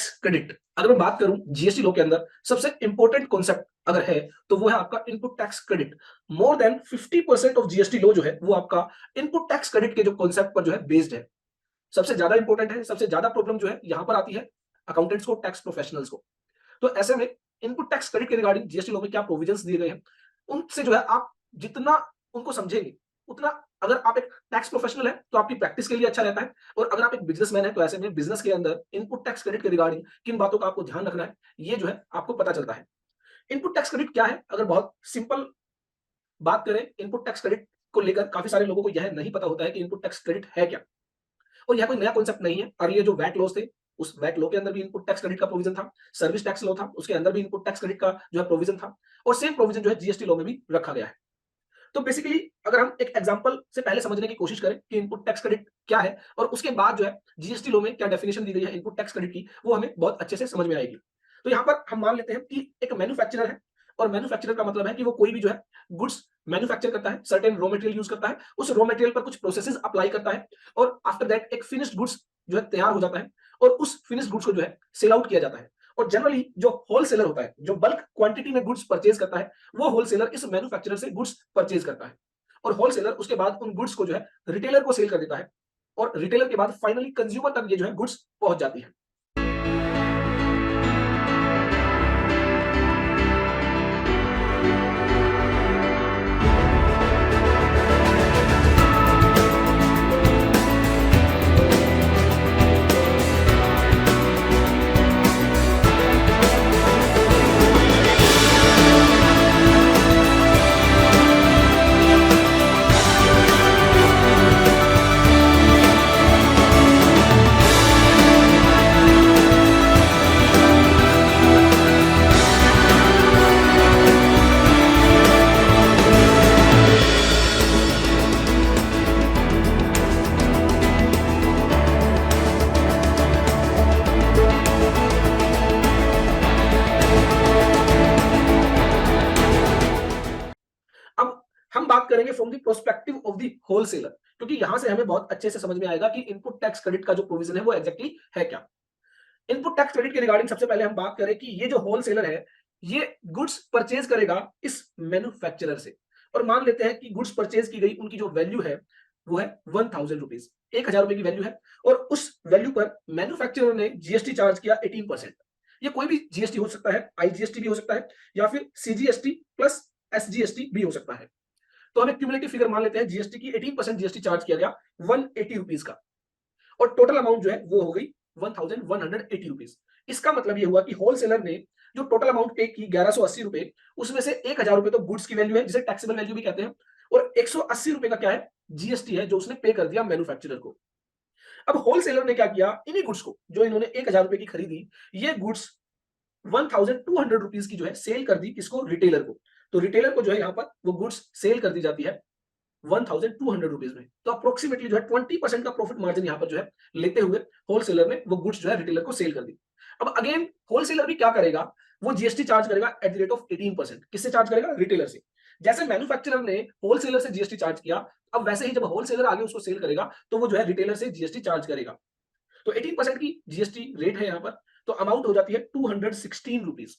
Tax credit, अगर मैं बात करूं जीएसटी लॉ के अंदर सबसे इंपॉर्टेंट कॉन्सेप्ट अगर है तो वो है आपका input tax credit. More than 50% of GST law जो है वो आपका इनपुट टैक्स क्रेडिट के जो कॉन्सेप्ट पर जो है बेस्ड है। सबसे ज्यादा इंपॉर्टेंट है, सबसे ज्यादा प्रॉब्लम जो है यहां पर आती है अकाउंटेंट्स को, टैक्स प्रोफेशनल्स को। तो ऐसे में इनपुट टैक्स क्रेडिट के रिगार्डिंग जीएसटी लॉ में क्या प्रोविजंस दिए गए हैं, उनसे जो है आप जितना उनको समझेंगे उतना, अगर आप एक टैक्स प्रोफेशनल है तो आपकी प्रैक्टिस के लिए अच्छा रहता है, और अगर आप एक बिजनेसमैन है तो ऐसे में बिजनेस के अंदर इनपुट टैक्स क्रेडिट के रिगार्डिंग किन बातों का आपको ध्यान रखना है, ये जो है आपको पता चलता है। इनपुट टैक्स क्रेडिट क्या है, अगर बहुत सिंपल बात करें इनपुट टैक्स क्रेडिट को लेकर, काफी सारे लोगों को यह नहीं पता होता है कि इनपुट टैक्स क्रेडिट है क्या। और यह कोई नया कॉन्सेप्ट नहीं है, अर्लियर जो वैट लॉज थे उस वैट लॉ के अंदर भी इनपुट टैक्स क्रेडिट का प्रोविजन था, सर्विस टैक्स लॉ था उसके अंदर भी इनपुट टैक्स क्रेडिट का जो है प्रोविजन था, और सेम प्रोविजन जो है जीएसटी लॉ में भी रखा गया है। तो बेसिकली अगर हम एक एग्जांपल से पहले समझने की कोशिश करें कि इनपुट टैक्स क्रेडिट क्या है और उसके बाद जो है जीएसटी लॉ में क्या डेफिनेशन दी गई है इनपुट टैक्स क्रेडिट की, वो हमें बहुत अच्छे से समझ में आएगी। तो यहाँ पर हम मान लेते हैं कि एक मैन्युफैक्चरर है, और मैन्युफैक्चरर का मतलब है कि वो कोई भी जो है गुड्स मैन्युफैक्चर करता है, सर्टेन रॉ मटेरियल यूज करता है, उस रॉ मटेरियल पर कुछ प्रोसेसेस अप्लाई करता है, और आफ्टर दैट एक फिनिश्ड गुड्स जो है तैयार हो जाता है, और उस फिनिश्ड गुड्स को जो है सेल आउट किया जाता है। और जनरली जो होलसेलर होता है, जो बल्क क्वांटिटी में गुड्स परचेज करता है, वो होलसेलर इस मैन्युफैक्चरर से गुड्स परचेज करता है, और होलसेलर उसके बाद उन गुड्स को जो है रिटेलर को सेल कर देता है, और रिटेलर के बाद फाइनली कंज्यूमर तक ये जो है गुड्स पहुंच जाती है। अब हम बात करेंगे from the prospective of the wholesaler, क्योंकि यहां से हमें बहुत अच्छे से समझ में आएगा कि इनपुट टैक्स क्रेडिट का जो प्रोविजन है वो एग्जैक्टली है क्या। इनपुट टैक्स क्रेडिट के रिगार्डिंग सबसे पहले हम बात करें कि ये जो होलसेलर है ये गुड्स परचेज करेगा इस मैन्युफैक्चरर से, और मान लेते हैं कि गुड्स परचेज की गई उनकी जो वैल्यू है वो है 1000 रुपीज, 1000 रुपए की वैल्यू है, और उस वैल्यू पर मैन्युफैक्चरर ने जीएसटी चार्ज किया 18%। ये कोई भी जीएसटी हो सकता है, आईजीएसटी भी हो सकता है, या फिर सीजीएसटी प्लस एसजीएसटी भी हो सकता है। तो हम एक क्यूमुलेटिव फिगर मान लेते हैं जीएसटी की 18% जीएसटी चार्ज किया गया 180 रुपीज का, और टोटल अमाउंट जो है वो हो गई 1180 रुपीज। इसका मतलब ये हुआ कि होलसेलर ने जो टोटल अमाउंट पे की 1180 रुपए, उसमें से 1000 रुपए तो गुड्स की वैल्यू है जिसे टैक्सेबल वैल्यू भी कहते हैं, और 180 रुपए का क्या है, जीएसटी है जो उसने पे कर दिया मैन्युफैक्चरर को। अब होलसेलर ने क्या किया, इन्हीं गुड्स को जो इन्होंने 1000 रुपए की खरीदी, ये गुड्स 1200 रुपीज की जो है सेल कर दी किसको, रिटेलर को। तो रिटेलर को जो है यहाँ पर वो गुड्स सेल कर दी जाती है 1200 रुपीज में। तो अप्रोक्सीमेटली जो है 20% का प्रॉफिट मार्जिन यहाँ पर जो है लेते हुए होलसेलर ने वो गुड्स जो है रिटेलर को सेल कर दी। अब अगेन होलसेलर भी क्या करेगा, वो जीएसटी चार्ज करेगा एट द रेट ऑफ 18%। किससे चार्ज करेगा, रिटेलर से। जैसे मैन्युफैक्चरर ने होलसेलर से जीएसटी चार्ज किया, अब वैसे ही जब होलसेलर आगे उसको सेल करेगा तो वो जो है रिटेलर से जीएसटी चार्ज करेगा। तो 18% की जीएसटी रेट है यहाँ पर, तो अमाउंट हो जाती है 216 रुपीज।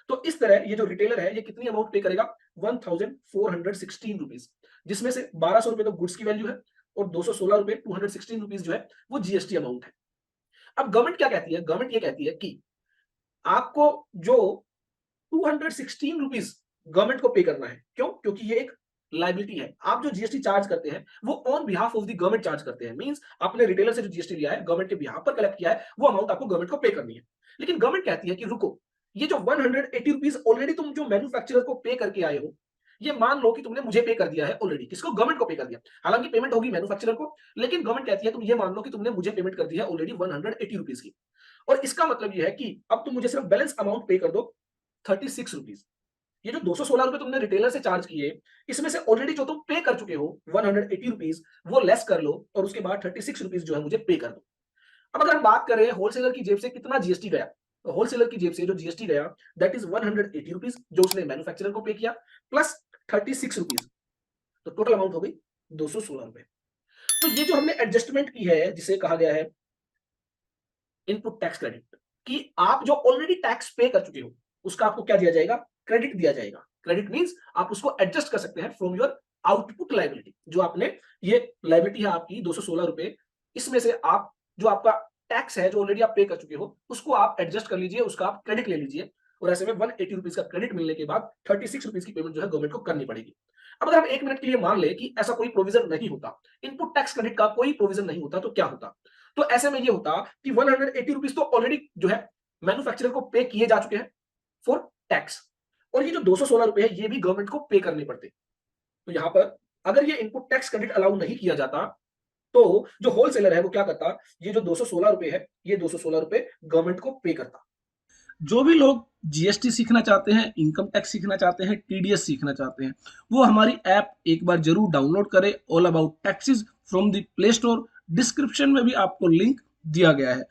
तो इस तरह ये जो रिटेलर है ये कितनी अमाउंट पे करेगा, 1416 रुपीज, जिसमें से 1200 रुपए तो गुड्स की वैल्यू है, और 216 रुपए 216 रुपीज जो है वो जीएसटी अमाउंट है। अब गवर्नमेंट क्या कहती है, गवर्नमेंट ये कहती है कि आपको जो 216 रुपीज गवर्नमेंट को पे करना है, क्यों, क्योंकि ये एक लाइबिलिटी है। आप जो जीएसटी चार्ज करते हैं वो on behalf of the government charge करते हैं, मींस आपने रिटेलर से जो जीएसटी लिया है गवर्नमेंट के बिहाफ पर कलेक्ट किया है, वो अमाउंट आपको गवर्नमेंट को पे करनी है। लेकिन गवर्नमेंट कहती है कि रुको, ये जो 180 रुपीज ऑलरेडी तुम जो मैन्युफैक्चरर को पे करके आए हो, ये मान लो कि तुमने मुझे पे कर दिया है ऑलरेडी, किसको, गवर्नमेंट को पे कर दिया। हालांकि पेमेंट होगी मैन्युफैक्चरर को, लेकिन गवर्नमेंट कहती है तुम ये मान लो कि तुमने मुझे पेमेंट कर दी है ऑलरेडी 180 रुपीज की, और इसका मतलब ये है कि अब तुम मुझे सिर्फ बैलेंस अमाउंट पे कर दो 36 रुपीज। ये जो 216 रुपए तुमने रिटेलर से चार्ज किए, इसमें से ऑलरेडी जो तुम पे कर चुके हो 180 रुपीज, वो लेस कर लो, और उसके बाद 36 रुपीज जो है मुझे पे कर दो। अब अगर हम बात करें होलसेलर की जेब से कितना जीएसटी गया, तो होलसेलर की जेब से जो जीएसटी गया दैट इज 180 रुपीज जो उसने मैन्युफैक्चरर को पे किया, प्लस 36 रुपीज, तो टोटल अमाउंट हो गई 216 रुपए। तो ये जो हमने एडजस्टमेंट की है जिसे कहा गया है इनपुट टैक्स क्रेडिट, कि आप जो ऑलरेडी टैक्स पे कर चुके हो उसका आपको क्या दिया जाएगा, क्रेडिट दिया जाएगा। क्रेडिट मींस आप उसको एडजस्ट कर सकते हैं फ्रॉम योर आउटपुट लायबिलिटी। जो आपने ये लायबिलिटी है आपकी 216 रुपए, इसमें से आप जो आपका टैक्स है जो ऑलरेडी आप पे कर चुके हो उसको आप एडजस्ट कर लीजिए, उसका आप क्रेडिट ले लीजिए और ऐसे में 180 रुपीज का क्रेडिट मिलने के बाद 36 रुपीज की पेमेंट जो है गवर्नमेंट को करनी पड़ेगी। अब अगर हम 1 मिनट के लिए मान ले कि ऐसा कोई प्रोविजन नहीं होता, इनपुट टैक्स क्रेडिट का कोई प्रोविजन नहीं होता, तो क्या होता? तो ऐसे में ये होता कि 180 रुपीज तो ऑलरेडी जो है मैन्युफैक्चरर को पे किए जा चुके हैं फॉर टैक्स, और ये जो 216 रुपए है ये भी गवर्नमेंट को पे करने पड़ते। तो यहां पर अगर ये इनपुट टैक्स क्रेडिट अलाउ नहीं किया जाता तो जो होलसेलर है वो क्या करता, ये जो 216 रुपए है ये 216 रुपए गवर्नमेंट को पे करता। जो भी लोग जीएसटी सीखना चाहते हैं, इनकम टैक्स सीखना चाहते हैं, टीडीएस सीखना चाहते हैं, वो हमारी ऐप एक बार जरूर डाउनलोड करें, all about taxes from the play store. Description में भी आपको लिंक दिया गया है।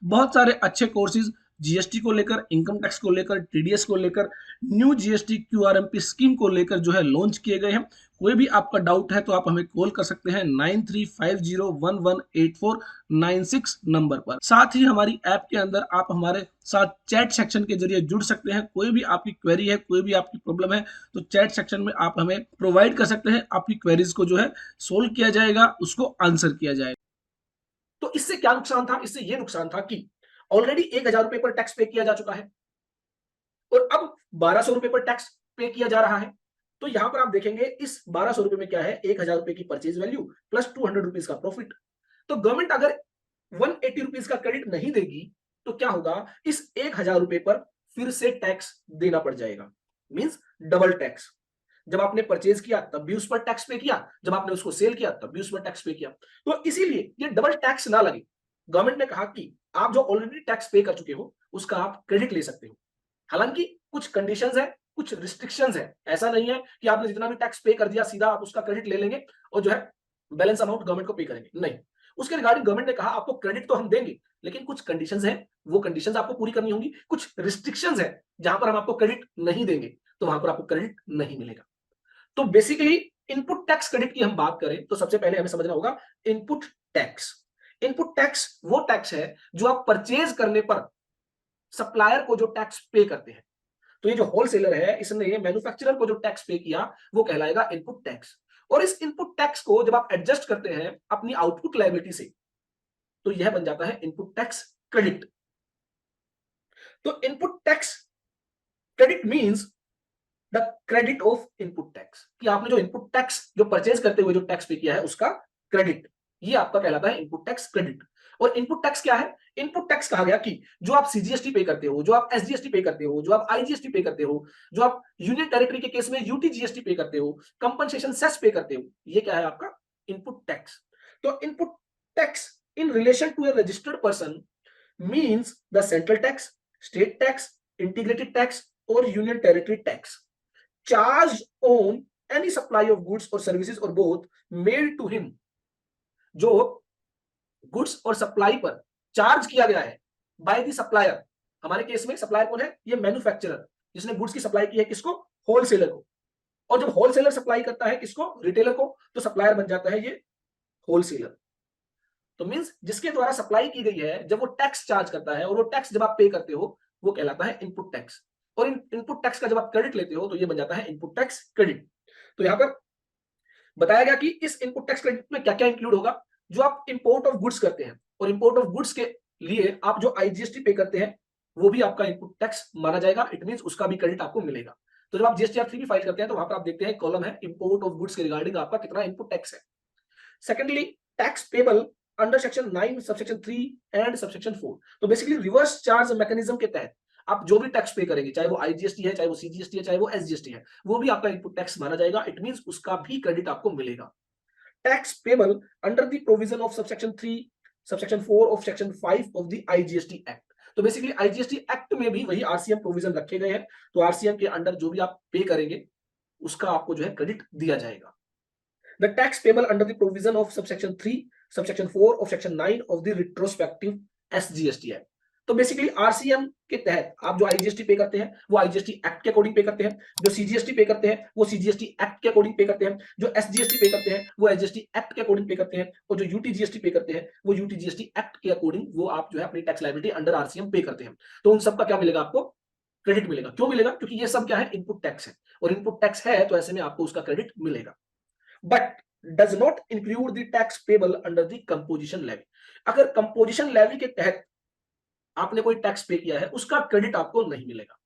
बहुत सारे अच्छे कोर्सेज जीएसटी को लेकर, इनकम टैक्स को लेकर, टीडीएस को लेकर, न्यू जीएसटी क्यूआरएमपी स्कीम को लेकर जो है लॉन्च किए गए हैं। कोई भी आपका डाउट है तो आप हमें कॉल कर सकते हैं 9350118496 नंबर पर। साथ ही हमारी ऐप के अंदर आप हमारे साथ चैट सेक्शन के जरिए जुड़ सकते हैं। कोई भी आपकी क्वेरी है, कोई भी आपकी प्रॉब्लम है, तो चैट सेक्शन में आप हमें प्रोवाइड कर सकते हैं। आपकी क्वेरीज को जो है सोल्व किया जाएगा, उसको आंसर किया जाएगा। तो इससे क्या नुकसान था? इससे ये नुकसान था कि ऑलरेडी 1000 रुपए पर टैक्स पे किया जा चुका है और अब 1200 रुपए पर टैक्स पे किया जा रहा है। तो यहां पर आप देखेंगे इस 1200 रुपए में क्या है, 1000 रुपए की परचेज वैल्यू प्लस 200 रुपीज का प्रॉफिट। तो गवर्नमेंट अगर 180 रुपीज का क्रेडिट नहीं देगी तो क्या होगा, इस 1000 रुपए पर फिर से टैक्स देना पड़ जाएगा, मींस डबल टैक्स। जब आपने परचेज किया तब भी उस पर टैक्स पे किया, जब आपने उसको सेल किया तब भी उस पर टैक्स पे किया। तो इसीलिए ये डबल टैक्स ना लगे, गवर्नमेंट ने कहा कि आप जो ऑलरेडी टैक्स पे कर चुके हो उसका आप क्रेडिट ले सकते हो। हालांकि कुछ कंडीशंस है, कुछ रिस्ट्रिक्शंस है। ऐसा नहीं है कि आपने जितना भी टैक्स पे कर दिया सीधा आप उसका क्रेडिट ले लेंगे और जो है बैलेंस अमाउंट गवर्नमेंट को पे करेंगे, नहीं। उसके रिगार्डिंग गवर्नमेंट ने कहा आपको क्रेडिट तो हम देंगे लेकिन कुछ कंडीशंस है, वो कंडीशंस आपको पूरी करनी होंगी। कुछ रिस्ट्रिक्शंस है जहां पर हम आपको क्रेडिट नहीं देंगे तो वहां पर आपको क्रेडिट नहीं मिलेगा। तो बेसिकली इनपुट टैक्स क्रेडिट की हम बात करें तो सबसे पहले हमें समझना होगा इनपुट टैक्स। इनपुट टैक्स वो टैक्स है जो आप परचेज करने पर सप्लायर को जो टैक्स पे करते हैं। तो ये जो होलसेलर है इसने मैन्युफैक्चरर को जो टैक्स पे किया वो कहलाएगा इनपुट टैक्स। और इस इनपुट टैक्स को जब आप एडजस्ट करते हैं अपनी आउटपुट लायबिलिटी से तो यह बन जाता है इनपुट टैक्स क्रेडिट। तो input tax credit means the credit of input tax, कि आपने जो इनपुट टैक्स जो परचेज करते हुए जो टैक्स पे किया है उसका क्रेडिट, ये आपका कहलाता है इनपुट टैक्स क्रेडिट। और इनपुट टैक्स क्या है? इनपुट टैक्स कहा गया कि जो आप सीजीएसटी पे करते हो, जो आप एसजीएसटी पे करते हो, जो आप आईजीएसटी पे करते हो, जो आप यूनियन टेरिटरी के केस में यूटीजीएसटी पे करते हो, कंपनसेशन सेस पे करते हो, ये क्या है आपका इनपुट टैक्स। तो input tax in relation to a registered person means the central tax, state tax, integrated tax or union territory tax charged on any supply of goods or services or both made to him। जो goods और supply पर charge किया गया है by the supplier. हमारे case में supplier कौन है? ये मैन्युफैक्चरर जिसने गुड्स की सप्लाई की है किसको? होलसेलर को। और जब होलसेलर सप्लाई करता है किसको? रिटेलर को, तो सप्लायर बन जाता है ये होलसेलर। तो मींस जिसके द्वारा सप्लाई की गई है जब वो टैक्स चार्ज करता है और वो टैक्स जब आप पे करते हो वो कहलाता है इनपुट टैक्स। और इन इनपुट टैक्स का जब आप क्रेडिट लेते हो तो ये बन जाता है इनपुट टैक्स क्रेडिट। तो यहां पर बताया गया कि इस इनपुट टैक्स क्रेडिट में क्या क्या इंक्लूड होगा। जो आप इंपोर्ट ऑफ गुड्स करते हैं और इंपोर्ट ऑफ गुड्स के लिए आप जो आईजीएसटी पे करते हैं वो भी आपका इनपुट टैक्स माना जाएगा। इट मींस उसका भी क्रेडिट आपको मिलेगा। तो जब आप जीएसटीआर 3 भी फाइल करते हैं तो वहां पर आप देखते हैं कॉलम है इंपोर्ट ऑफ गुड्स के रिगार्डिंग आपका कितना इनपुट टैक्स है। Secondly tax payable under section 9 subsection 3 and subsection 4। तो बेसिकली रिवर्स चार्ज मैकेनिज्म के तहत आप जो भी टैक्स पे करेंगे, चाहे वो आईजीएसटी है, चाहे वो सीजीएसटी है, चाहे वो एसजीएसटी है, वो भी आपका इनपुट टैक्स माना जाएगा। इट मींस उसका भी क्रेडिट आपको मिलेगा। Tax payable under the provision of subsection 3 subsection 4 of section 5 of the IGST act. तो बेसिकली आईजीएसटी एक्ट में भी वही आरसीएम प्रोविजन रखे गए हैं। तो आरसीएम के अंडर जो भी आप पे करेंगे उसका आपको जो है क्रेडिट दिया जाएगा। The tax payable under the provision of subsection 3, subsection 4 of section 9 of the retrospective SGST Act। तो बेसिकली आरसीएम के तहत आप जो आईजीएसटी पे करते हैं वो आईजीएसटी एक्ट के अकॉर्डिंग पे करते हैं, जो सीजीएसटी पे करते हैं वो सीजीएसटी एक्ट के अकॉर्डिंग पे करते हैं, जो एसजीएसटी पे करते हैं वो एसजीएसटी एक्ट के अकॉर्डिंग पे करते हैं, और जो यूटीजीएसटी पे करते हैं वो यूटीजीएसटी एक्ट के अकॉर्डिंग वो आप जो है अपनी टैक्स लायबिलिटी अंडर आरसीएम पे करते हैं। तो उन सबका क्या मिलेगा आपको? क्रेडिट मिलेगा। क्यों मिलेगा? क्योंकि ये सब क्या है? इनपुट टैक्स है, और इनपुट टैक्स है तो ऐसे में आपको उसका क्रेडिट मिलेगा। But does not include the tax payable under the composition levy. अगर कंपोजिशन लेवी के तहत आपने कोई टैक्स पे किया है उसका क्रेडिट आपको नहीं मिलेगा।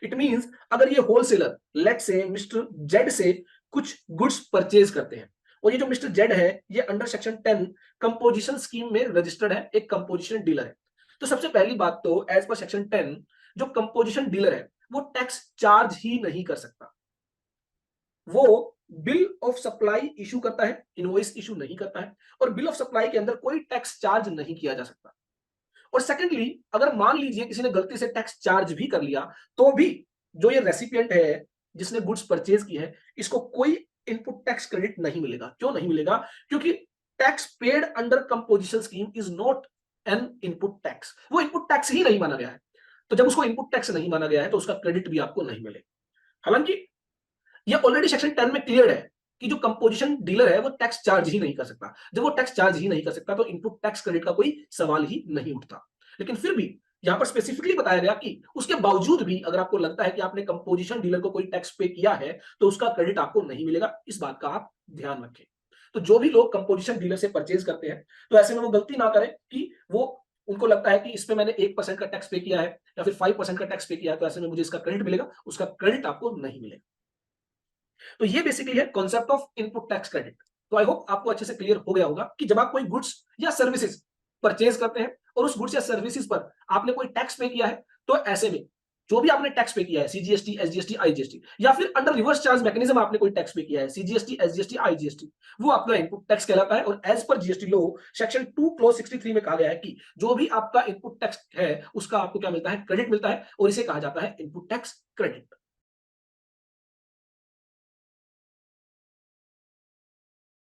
इट मींस अगर ये होलसेलर लेट से मिस्टर जेड से कुछ गुड्स परचेज करते हैं, और ये जो मिस्टर जेड है ये अंडर सेक्शन 10 कंपोजिशन स्कीम में रजिस्टर्ड है, एक कंपोजिशन डीलर है, तो सबसे पहली बात तो एज पर सेक्शन 10 जो कंपोजिशन डीलर है वो टैक्स चार्ज ही नहीं कर सकता। वो बिल ऑफ सप्लाई इशू करता है, इनवॉइस इशू नहीं करता है, और बिल ऑफ सप्लाई के अंदर कोई टैक्स चार्ज नहीं किया जा सकता। और सेकेंडली अगर मान लीजिए किसी ने गलती से टैक्स चार्ज भी कर लिया तो भी जो ये रेसिपिएंट है जिसने गुड्स परचेज की है इसको कोई इनपुट टैक्स क्रेडिट नहीं मिलेगा। क्यों नहीं मिलेगा? क्योंकि tax paid under composition scheme is not an input tax, वो इनपुट टैक्स ही नहीं माना गया है। तो जब उसको इनपुट टैक्स नहीं माना गया है तो उसका क्रेडिट भी आपको नहीं मिलेगा। हालांकि ये ऑलरेडी सेक्शन 10 में क्लियर है कि जो कंपोजिशन डीलर है वो टैक्स चार्ज ही नहीं कर सकता। जब वो टैक्स चार्ज ही नहीं कर सकता तो इनपुट टैक्स क्रेडिट का कोई सवाल ही नहीं उठता। लेकिन फिर भी यहां पर स्पेसिफिकली बताया गया कि उसके बावजूद भी अगर आपको लगता है कि आपने कंपोजिशन डीलर को कोई टैक्स पे किया है तो उसका क्रेडिट आपको नहीं मिलेगा। इस बात का आप ध्यान रखें। तो जो भी लोग कंपोजिशन डीलर से परचेज करते हैं तो ऐसे में वो गलती ना करें कि वो उनको लगता है कि इस पे मैंने 1% का टैक्स पे किया है या फिर 5% का टैक्स पे किया है तो ऐसे में मुझे इसका क्रेडिट मिलेगा, उसका क्रेडिट आपको नहीं मिलेगा। तो ये बेसिकली है concept of input tax credit. तो आई होप आपको अच्छे से क्लियर हो गया होगा कि जब आप कोई गुड्स या सर्विसेज परचेज करते हैं और उस गुड्स या सर्विसेज पर आपने कोई टैक्स पे किया है तो ऐसे में जो भी आपने टैक्स पे किया है सीजीएसटी, एसजीएसटी, आईजीएसटी, या फिर अंडर रिवर्स चार्ज मैकेनिज्म आपने कोई टैक्स पे किया है सीजीएसटी, एसजीएसटी, आईजीएसटी, वो आपका इनपुट टैक्स कहलाता है। और as per GST law section 2 clause 63 में कहा गया है कि जो भी आपका इनपुट टैक्स है उसका आपको क्या मिलता है? क्रेडिट मिलता है, और इसे कहा जाता है इनपुट टैक्स क्रेडिट।